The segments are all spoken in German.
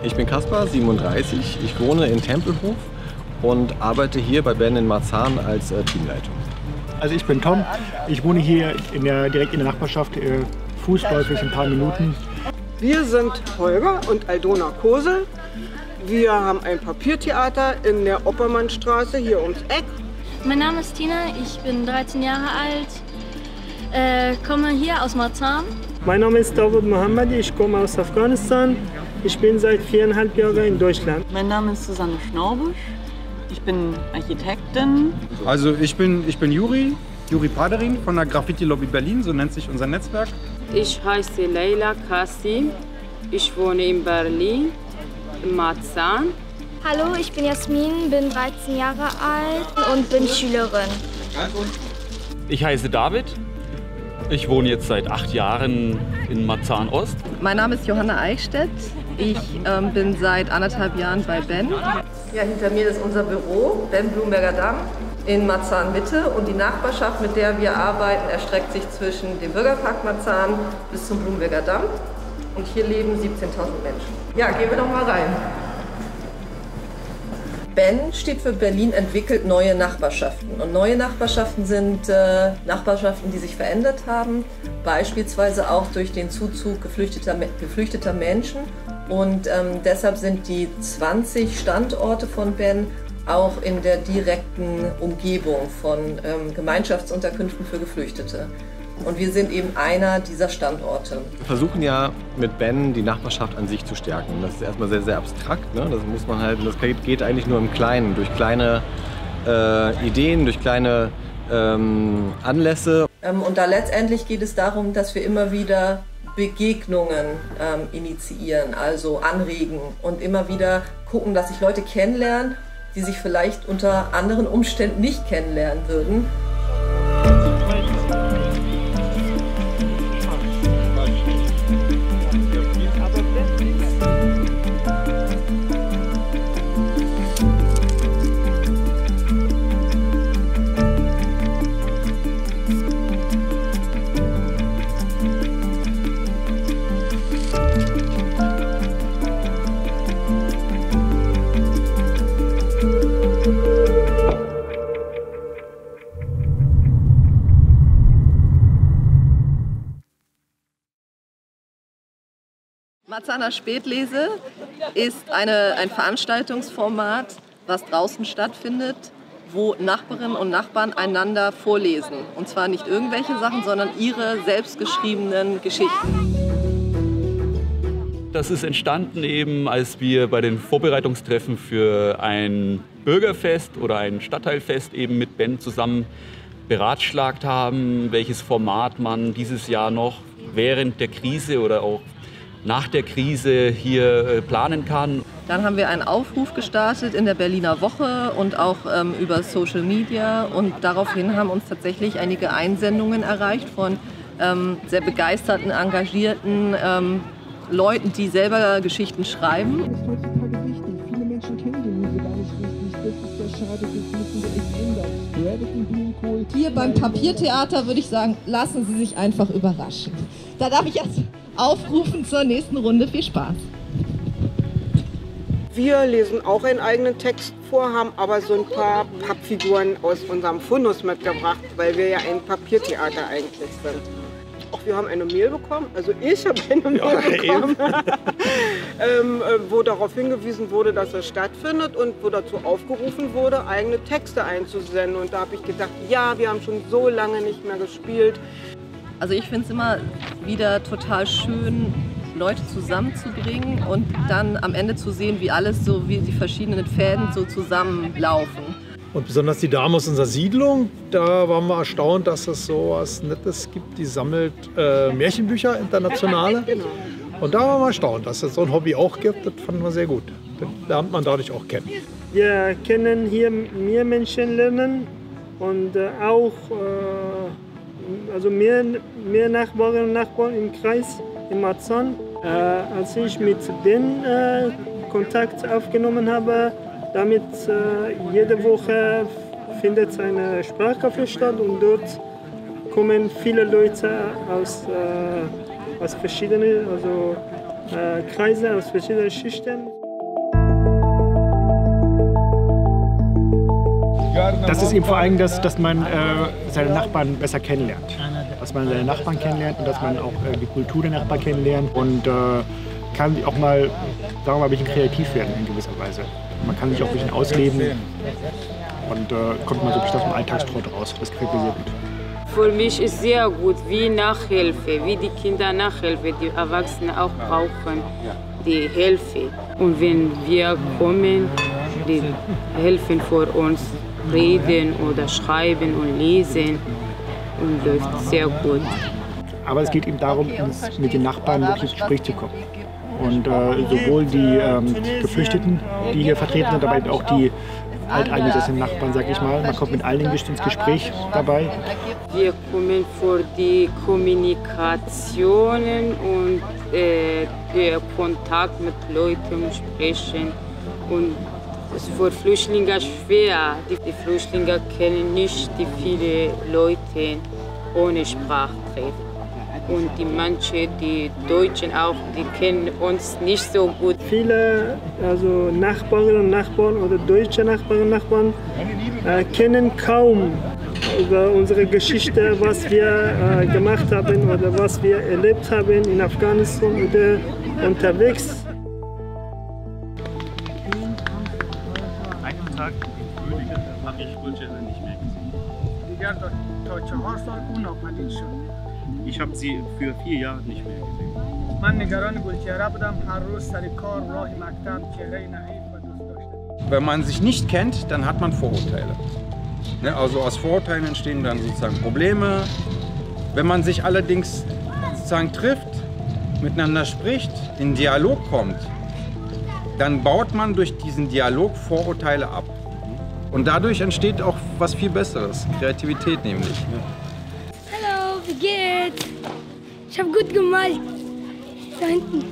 Ich bin Kaspar, 37. Ich wohne in Tempelhof und arbeite hier bei Ben in Marzahn als Teamleitung. Also ich bin Tom. Ich wohne hier direkt in der Nachbarschaft, fußläufig ein paar Minuten. Wir sind Holger und Aldona Kosel. Wir haben ein Papiertheater in der Oppermannstraße hier ums Eck. Mein Name ist Tina, ich bin 13 Jahre alt, komme hier aus Marzahn. Mein Name ist Dawood Mohammadi, ich komme aus Afghanistan. Ich bin seit 4,5 Jahren in Deutschland. Mein Name ist Susanne Schnorbusch, ich bin Architektin. Also ich bin Juri Paderin von der Graffiti Lobby Berlin, so nennt sich unser Netzwerk. Ich heiße Leila Kassi, ich wohne in Berlin, in Marzahn. Hallo, ich bin Jasmin, bin 13 Jahre alt und bin Schülerin. Ich heiße David. Ich wohne jetzt seit 8 Jahren in Marzahn-Ost. Mein Name ist Johanna Eichstädt. Ich bin seit 1,5 Jahren bei Ben. Ja, hinter mir ist unser Büro, Ben Blumberger Damm in Marzahn-Mitte. Und die Nachbarschaft, mit der wir arbeiten, erstreckt sich zwischen dem Bürgerpark Marzahn bis zum Blumberger Damm. Und hier leben 17.000 Menschen. Ja, gehen wir doch mal rein. Ben steht für Berlin entwickelt neue Nachbarschaften. Und neue Nachbarschaften sind Nachbarschaften, die sich verändert haben, beispielsweise auch durch den Zuzug geflüchteter Menschen. Und deshalb sind die 20 Standorte von Ben auch in der direkten Umgebung von Gemeinschaftsunterkünften für Geflüchtete. Und wir sind eben einer dieser Standorte. Wir versuchen ja mit Ben die Nachbarschaft an sich zu stärken. Das ist erstmal sehr, sehr abstrakt. Ne? Das muss man halt, das geht eigentlich nur im Kleinen, durch kleine Ideen, durch kleine Anlässe. Und da letztendlich geht es darum, dass wir immer wieder Begegnungen initiieren, also anregen und immer wieder gucken, dass sich Leute kennenlernen, die sich vielleicht unter anderen Umständen nicht kennenlernen würden. Marzahner Spätlese ist ein Veranstaltungsformat, was draußen stattfindet, wo Nachbarinnen und Nachbarn einander vorlesen. Und zwar nicht irgendwelche Sachen, sondern ihre selbstgeschriebenen Geschichten. Das ist entstanden eben, als wir bei den Vorbereitungstreffen für ein Bürgerfest oder ein Stadtteilfest eben mit Ben zusammen beratschlagt haben, welches Format man dieses Jahr noch während der Krise oder auch nach der Krise hier planen kann. Dann haben wir einen Aufruf gestartet in der Berliner Woche und auch über Social Media. Und daraufhin haben uns tatsächlich einige Einsendungen erreicht von sehr begeisterten, engagierten Leuten, die selber Geschichten schreiben. Das ist heutzutage wichtig. Viele Menschen kennen die Muse gar nicht richtig. Das ist sehr schade, das müssen wir echt ändern. Gravity Blumenkohl. Hier beim Papiertheater würde ich sagen, lassen Sie sich einfach überraschen. Da darf ich jetzt aufrufen zur nächsten Runde. Viel Spaß. Wir lesen auch einen eigenen Text vor, haben aber so ein paar Pappfiguren aus unserem Fundus mitgebracht, weil wir ja ein Papiertheater eigentlich sind. Auch wir haben eine Mail bekommen, also ich habe eine Mail bekommen, wo darauf hingewiesen wurde, dass es stattfindet und wo dazu aufgerufen wurde, eigene Texte einzusenden. Und da habe ich gedacht, ja, wir haben schon so lange nicht mehr gespielt. Also ich finde es immer wieder total schön, Leute zusammenzubringen und dann am Ende zu sehen, wie die verschiedenen Fäden so zusammenlaufen. Und besonders die Dame aus unserer Siedlung, da waren wir erstaunt, dass es so was Nettes gibt. Die sammelt Märchenbücher, internationale. Und da waren wir erstaunt, dass es so ein Hobby auch gibt. Das fanden wir sehr gut. Das lernt man dadurch auch kennen. Wir können hier mehr Menschen lernen und auch also mehr Nachbarinnen und Nachbarn im Kreis, in Marzahn. Als ich mit Ben Kontakt aufgenommen habe, damit jede Woche findet eine Sprachcafé statt und dort kommen viele Leute aus verschiedenen, also Kreise, aus verschiedenen Schichten. Das ist eben vor allem, dass man seine Nachbarn besser kennenlernt. Dass man seine Nachbarn kennenlernt und dass man auch die Kultur der Nachbarn kennenlernt und kann auch mal, sagen wir mal, ein bisschen kreativ werden in gewisser Weise. Man kann sich auch ein bisschen ausleben und kommt mal wirklich aus dem Alltagstrott raus. Das gefällt mir sehr gut. Für mich ist sehr gut, wie Nachhilfe, wie die Kinder Nachhilfe, die Erwachsenen auch brauchen, die Hilfe. Und wenn wir kommen, die helfen für uns, reden oder schreiben und lesen und läuft sehr gut. Aber es geht eben darum, mit den Nachbarn wirklich ins Gespräch zu kommen. Und sowohl die Geflüchteten, die hier vertreten sind, aber eben auch die alteingesessenen Nachbarn, sag ich mal. Man kommt mit allen ins Gespräch dabei. Wir kommen für die Kommunikationen und der Kontakt mit Leuten sprechen. Und es ist für Flüchtlinge schwer. Die Flüchtlinge kennen nicht die viele Leute ohne Sprachtreff. Und die manche, die Deutschen auch, die kennen uns nicht so gut. Viele Nachbarinnen und Nachbarn oder deutsche Nachbarinnen und Nachbarn kennen kaum über unsere Geschichte, was wir gemacht haben oder was wir erlebt haben in Afghanistan oder unterwegs. Einen Tag habe ich Gulcere nicht mehr gesehen. Ich habe sie für 4 Jahre nicht mehr gesehen. Wenn man sich nicht kennt, dann hat man Vorurteile. Also aus Vorurteilen entstehen dann sozusagen Probleme. Wenn man sich allerdings sozusagen trifft, miteinander spricht, in Dialog kommt, dann baut man durch diesen Dialog Vorurteile ab. Und dadurch entsteht auch was viel Besseres, Kreativität nämlich. Hallo, wie geht's? Ich habe gut gemalt. Da hinten.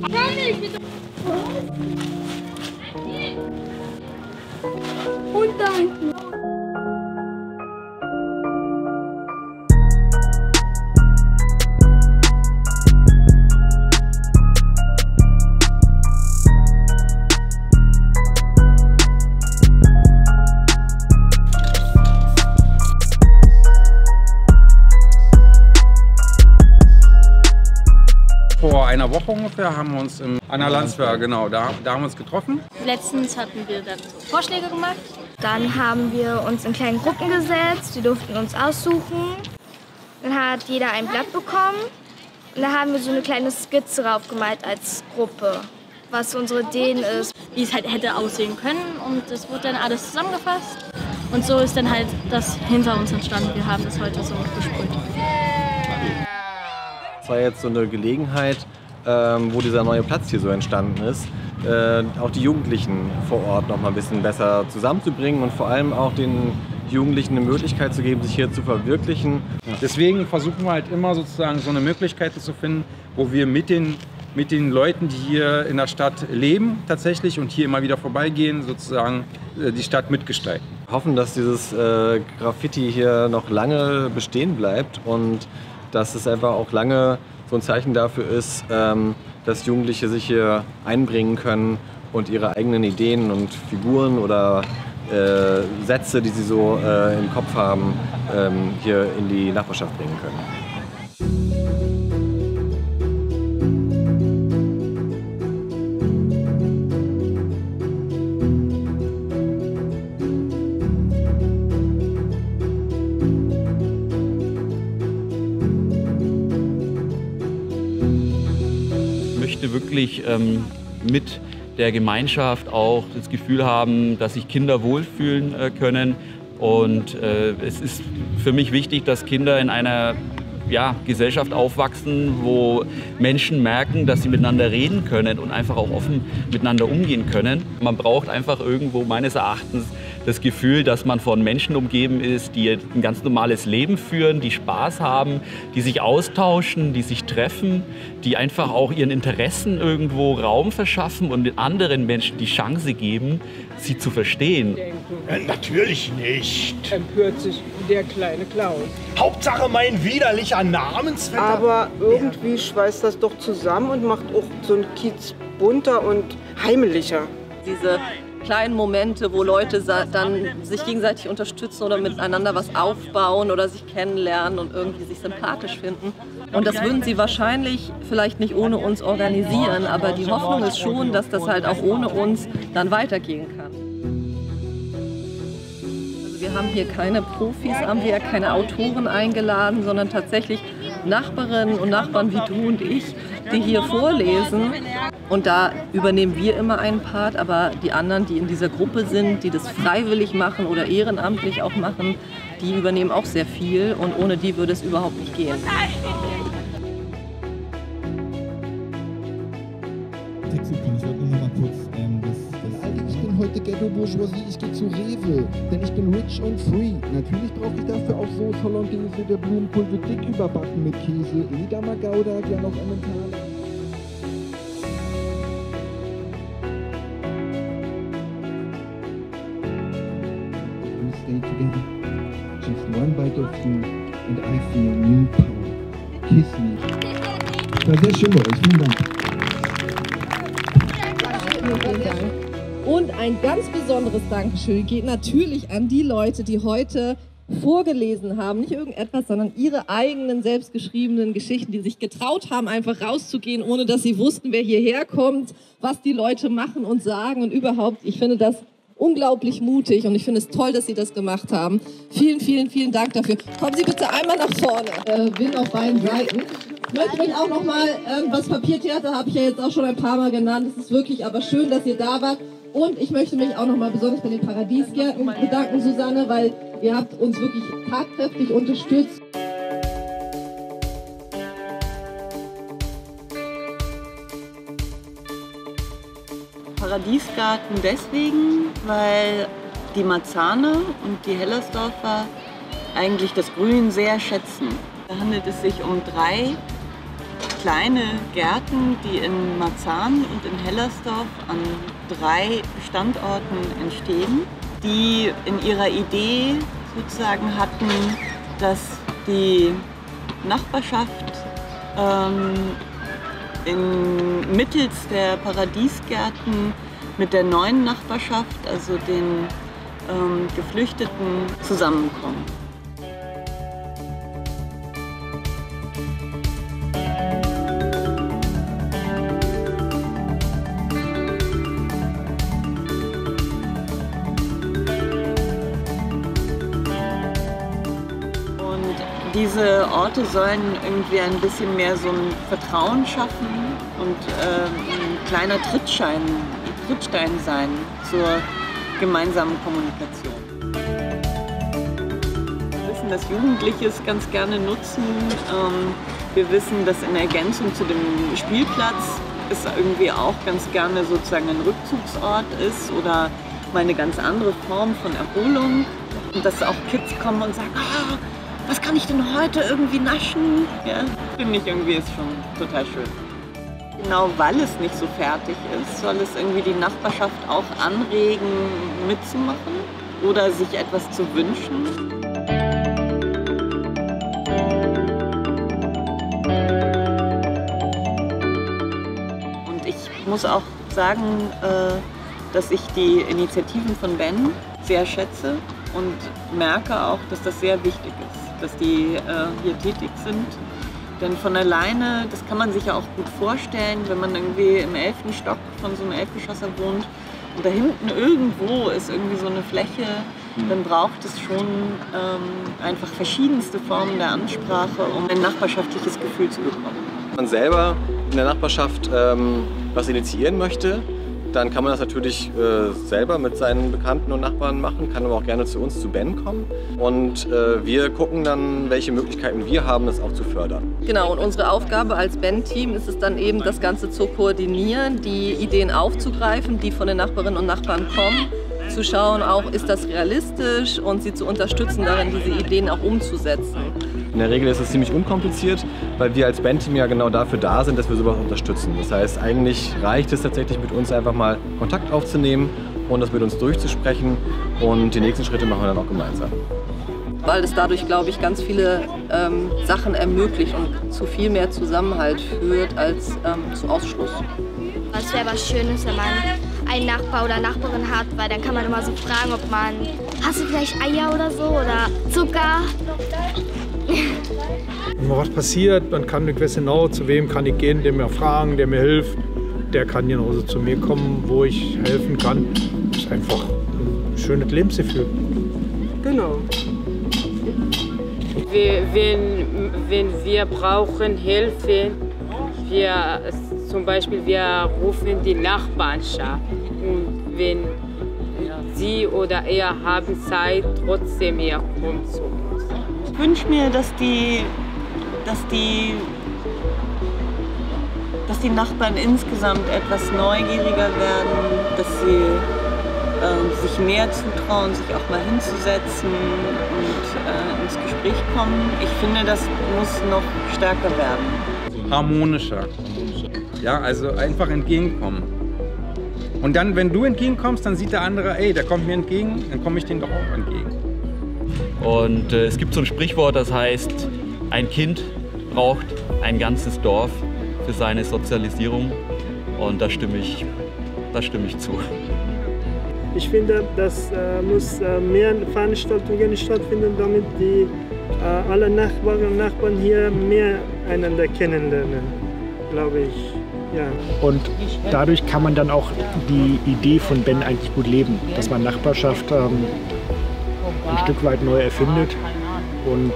Und da hinten. Vor einer Woche ungefähr haben wir uns im Anna Landsberg, genau, da haben wir uns getroffen. Letztens hatten wir dann so Vorschläge gemacht. Dann haben wir uns in kleinen Gruppen gesetzt, die durften uns aussuchen. Dann hat jeder ein Blatt bekommen und da haben wir so eine kleine Skizze draufgemalt als Gruppe, was unsere Ideen ist. Wie es halt hätte aussehen können und es wurde dann alles zusammengefasst. Und so ist dann halt das hinter uns entstanden. Wir haben das heute so besprüht. Es war jetzt so eine Gelegenheit, wo dieser neue Platz hier so entstanden ist, auch die Jugendlichen vor Ort noch mal ein bisschen besser zusammenzubringen und vor allem auch den Jugendlichen eine Möglichkeit zu geben, sich hier zu verwirklichen. Deswegen versuchen wir halt immer sozusagen so eine Möglichkeit zu finden, wo wir mit den Leuten, die hier in der Stadt leben tatsächlich und hier immer wieder vorbeigehen, sozusagen die Stadt mitgestalten. Wir hoffen, dass dieses Graffiti hier noch lange bestehen bleibt und dass es einfach auch lange so ein Zeichen dafür ist, dass Jugendliche sich hier einbringen können und ihre eigenen Ideen und Figuren oder Sätze, die sie so im Kopf haben, hier in die Nachbarschaft bringen können. Wirklich mit der Gemeinschaft auch das Gefühl haben, dass sich Kinder wohlfühlen können. Und es ist für mich wichtig, dass Kinder in einer Gesellschaft aufwachsen, wo Menschen merken, dass sie miteinander reden können und einfach auch offen miteinander umgehen können. Man braucht einfach irgendwo meines Erachtens das Gefühl, dass man von Menschen umgeben ist, die ein ganz normales Leben führen, die Spaß haben, die sich austauschen, die sich treffen, die einfach auch ihren Interessen irgendwo Raum verschaffen und den anderen Menschen die Chance geben, sie zu verstehen. Natürlich nicht. Empört sich der kleine Klaus. Hauptsache mein widerlicher Namensvetter. Aber irgendwie schweißt das doch zusammen und macht auch so einen Kiez bunter und heimlicher. Diese kleinen Momente, wo Leute dann sich gegenseitig unterstützen oder miteinander was aufbauen oder sich kennenlernen und irgendwie sich sympathisch finden. Und das würden sie wahrscheinlich vielleicht nicht ohne uns organisieren, aber die Hoffnung ist schon, dass das halt auch ohne uns dann weitergehen kann. Also wir haben hier keine Profis, haben wir keine Autoren eingeladen, sondern tatsächlich Nachbarinnen und Nachbarn wie du und ich, die hier vorlesen. Und da übernehmen wir immer einen Part, aber die anderen, die in dieser Gruppe sind, die das freiwillig machen oder ehrenamtlich auch machen, die übernehmen auch sehr viel und ohne die würde es überhaupt nicht gehen. Ich bin heute Ghetto-Bourgeoisie, ich gehe zu Rewe, denn ich bin rich und free. Natürlich brauche ich dafür auch Soße Hollandaise, der Blumenkohl wird dick überbacken mit Käse, Edamer Gouda, ja noch Emmentaler. We stay together, just one bite of you and I feel new power. Kiss me. Das war sehr schön bei euch, vielen Dank. Vielen Dank. Und ein ganz besonderes Dankeschön geht natürlich an die Leute, die heute vorgelesen haben. Nicht irgendetwas, sondern ihre eigenen selbstgeschriebenen Geschichten, die sich getraut haben, einfach rauszugehen, ohne dass sie wussten, wer hierher kommt, was die Leute machen und sagen und überhaupt. Ich finde das unglaublich mutig und ich finde es toll, dass Sie das gemacht haben. Vielen, vielen, vielen Dank dafür. Kommen Sie bitte einmal nach vorne. Bin auf beiden Seiten. Ich möchte mich auch nochmal, das Papiertheater habe ich ja jetzt auch schon ein paar Mal genannt. Es ist wirklich aber schön, dass ihr da wart. Und ich möchte mich auch nochmal besonders bei den Paradiesgärten bedanken, Susanne, weil ihr habt uns wirklich tatkräftig unterstützt. Paradiesgarten deswegen, weil die Marzahner und die Hellersdorfer eigentlich das Grün sehr schätzen. Da handelt es sich um 3 kleine Gärten, die in Marzahn und in Hellersdorf an 3 Standorten entstehen, die in ihrer Idee sozusagen hatten, dass die Nachbarschaft mittels der Paradiesgärten mit der neuen Nachbarschaft, also den Geflüchteten, zusammenkommen. Diese Orte sollen irgendwie ein bisschen mehr so ein Vertrauen schaffen und ein kleiner Trittstein sein zur gemeinsamen Kommunikation. Wir wissen, dass Jugendliche es ganz gerne nutzen. Wir wissen, dass in Ergänzung zu dem Spielplatz es irgendwie auch ganz gerne sozusagen ein Rückzugsort ist oder mal eine ganz andere Form von Erholung. Und dass auch Kids kommen und sagen, ah, was kann ich denn heute irgendwie naschen? Ja, finde ich irgendwie ist schon total schön. Genau weil es nicht so fertig ist, soll es irgendwie die Nachbarschaft auch anregen, mitzumachen oder sich etwas zu wünschen. Und ich muss auch sagen, dass ich die Initiativen von Ben sehr schätze und merke auch, dass das sehr wichtig ist, dass die hier tätig sind. Denn von alleine, das kann man sich ja auch gut vorstellen, wenn man irgendwie im 11. Stock von so einem Elfgeschosser wohnt und da hinten irgendwo ist irgendwie so eine Fläche, dann braucht es schon einfach verschiedenste Formen der Ansprache, um ein nachbarschaftliches Gefühl zu bekommen. Wenn man selber in der Nachbarschaft was initiieren möchte, dann kann man das natürlich selber mit seinen Bekannten und Nachbarn machen, kann aber auch gerne zu uns, zu Ben kommen. Und wir gucken dann, welche Möglichkeiten wir haben, das auch zu fördern. Genau, und unsere Aufgabe als Ben-Team ist es dann eben, das Ganze zu koordinieren, die Ideen aufzugreifen, die von den Nachbarinnen und Nachbarn kommen, zu schauen, auch ist das realistisch und sie zu unterstützen darin, diese Ideen auch umzusetzen. In der Regel ist es ziemlich unkompliziert, weil wir als Bandteam ja genau dafür da sind, dass wir sowas unterstützen. Das heißt, eigentlich reicht es tatsächlich mit uns einfach mal Kontakt aufzunehmen und das mit uns durchzusprechen und die nächsten Schritte machen wir dann auch gemeinsam. Weil es dadurch, glaube ich, ganz viele Sachen ermöglicht und zu viel mehr Zusammenhalt führt als zu Ausschluss. Es wäre was Schönes, wenn man einen Nachbar oder Nachbarin hat, weil dann kann man immer so fragen, ob man, hast du vielleicht Eier oder so oder Zucker? Wenn mal was passiert, man kann nicht wissen, genau, zu wem kann ich gehen, der mir fragen, der mir hilft. Der kann genauso zu mir kommen, wo ich helfen kann. Das ist einfach ein schönes Lebensgefühl. Genau. Wenn wir brauchen Hilfe, zum Beispiel wir rufen die Nachbarschaft. Und wenn sie oder er haben Zeit, trotzdem er kommt zu uns. Ich wünsche mir, dass die Nachbarn insgesamt etwas neugieriger werden, dass sie sich mehr zutrauen, sich auch mal hinzusetzen und ins Gespräch kommen. Ich finde, das muss noch stärker werden. Harmonischer. Ja, also einfach entgegenkommen. Und dann, wenn du entgegenkommst, dann sieht der andere, ey, der kommt mir entgegen, dann komme ich dem doch auch entgegen. Und es gibt so ein Sprichwort, das heißt, ein Kind braucht ein ganzes Dorf für seine Sozialisierung. Und da stimme ich zu. Ich finde, dass muss mehr Veranstaltungen stattfinden, damit die alle Nachbarn und Nachbarn hier mehr einander kennenlernen, glaube ich. Ja. Und dadurch kann man dann auch die Idee von Ben eigentlich gut leben, dass man Nachbarschaft ein Stück weit neu erfindet und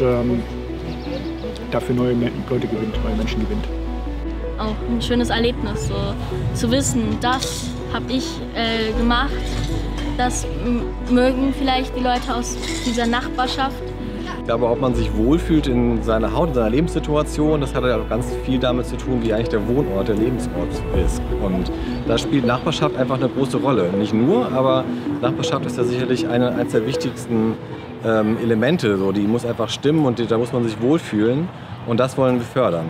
dafür neue Leute gewinnt, neue Menschen gewinnt. Auch ein schönes Erlebnis, so zu wissen, das habe ich gemacht, das mögen vielleicht die Leute aus dieser Nachbarschaft. Ich glaube, ob man sich wohlfühlt in seiner Haut, in seiner Lebenssituation, das hat ja auch ganz viel damit zu tun, wie eigentlich der Wohnort, der Lebensort ist. Und da spielt Nachbarschaft einfach eine große Rolle. Nicht nur, aber Nachbarschaft ist ja sicherlich eines der wichtigsten Elemente. So, die muss einfach stimmen und da muss man sich wohlfühlen. Und das wollen wir fördern.